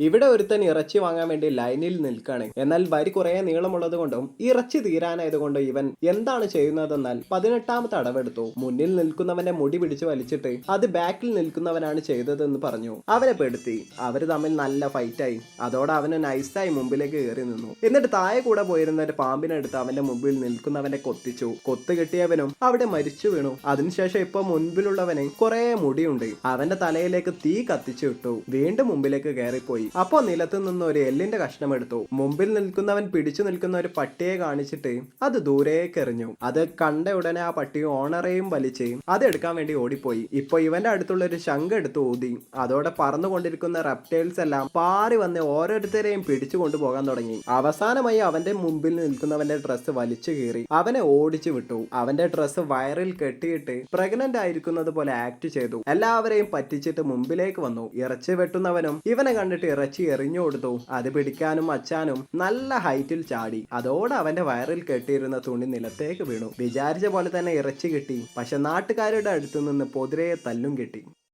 ഇവിടെ ഒരുത്തൻ ഇറച്ചി വാങ്ങാൻ വേണ്ടി ലൈനിൽ നിൽക്കാണ്. എന്നാൽ വരി കുറെ നീളമുള്ളത് കൊണ്ടും ഇറച്ചി തീരാനായത് കൊണ്ടും ഇവൻ എന്താണ് ചെയ്യുന്നതെന്നാൽ 18ാമത്തെ അടവെടുത്തു. മുന്നിൽ നിൽക്കുന്നവന്റെ മുടി പിടിച്ച് വലിച്ചിട്ട് അത് ബാക്കിൽ നിൽക്കുന്നവനാണ് ചെയ്തതെന്ന് പറഞ്ഞു. അവനെ പെടുത്തി. അവര് തമ്മിൽ നല്ല ഫൈറ്റായി. അതോടെ അവന് നൈസായി മുമ്പിലേക്ക് കയറി നിന്നു. എന്നിട്ട് താഴെ കൂടെ പോയിരുന്ന ഒരു പാമ്പിനെടുത്ത് അവന്റെ മുമ്പിൽ നിൽക്കുന്നവനെ കൊത്തിച്ചു. കൊത്തു കിട്ടിയവനും അവിടെ മരിച്ചു വീണു. അതിനുശേഷം ഇപ്പൊ മുൻപിലുള്ളവന് കുറെ മുടിയുണ്ട്. അവന്റെ തലയിലേക്ക് തീ കത്തിച്ചു വിട്ടു. വീണ്ടും മുമ്പിലേക്ക് കയറിപ്പോയി. അപ്പോ നിലത്ത് നിന്ന് ഒരു എല്ലിന്റെ കഷ്ണം എടുത്തു. മുമ്പിൽ നിൽക്കുന്നവൻ പിടിച്ചു നിൽക്കുന്ന ഒരു പട്ടിയെ കാണിച്ചിട്ട് അത് ദൂരേക്ക് എറിഞ്ഞു. അത് കണ്ട ഉടനെ ആ പട്ടി ഓണറേയും വലിച്ച് അത് എടുക്കാൻ വേണ്ടി ഓടിപ്പോയി. ഇപ്പൊ ഇവന്റെ അടുത്തുള്ള ഒരു ശംഖ് എടുത്ത് ഊതി. അതോടെ പറന്നുകൊണ്ടിരിക്കുന്ന റെപ്റ്റൈൽസ് എല്ലാം പാറി വന്ന് ഓരോരുത്തരെയും പിടിച്ചു കൊണ്ടുപോകാൻ തുടങ്ങി. അവസാനമായി അവന്റെ മുമ്പിൽ നിൽക്കുന്നവന്റെ ഡ്രസ്സ് വലിച്ചു കീറി അവനെ ഓടിച്ചു വിട്ടു. അവന്റെ ഡ്രസ്സ് വയറിൽ കെട്ടിയിട്ട് പ്രഗ്നന്റ് ആയിരിക്കുന്നത് പോലെ ആക്ട് ചെയ്തു. എല്ലാവരെയും പറ്റിച്ചിട്ട് മുമ്പിലേക്ക് വന്നു. ഇറച്ചി വെട്ടുന്നവനും ഇവനെ കണ്ടിട്ട് ഇറച്ചി എറിഞ്ഞു കൊടുത്തു. അത് പിടിക്കാനും അച്ചാനും നല്ല ഹൈറ്റിൽ ചാടി. അതോടെ അവന്റെ വയറിൽ കെട്ടിയിരുന്ന തുണി നിലത്തേക്ക് വീണു. വിചാരിച്ച പോലെ തന്നെ ഇറച്ചി കിട്ടി. പക്ഷെ നാട്ടുകാരുടെ അടുത്ത് നിന്ന് പൊതിരെ തല്ലും കിട്ടി.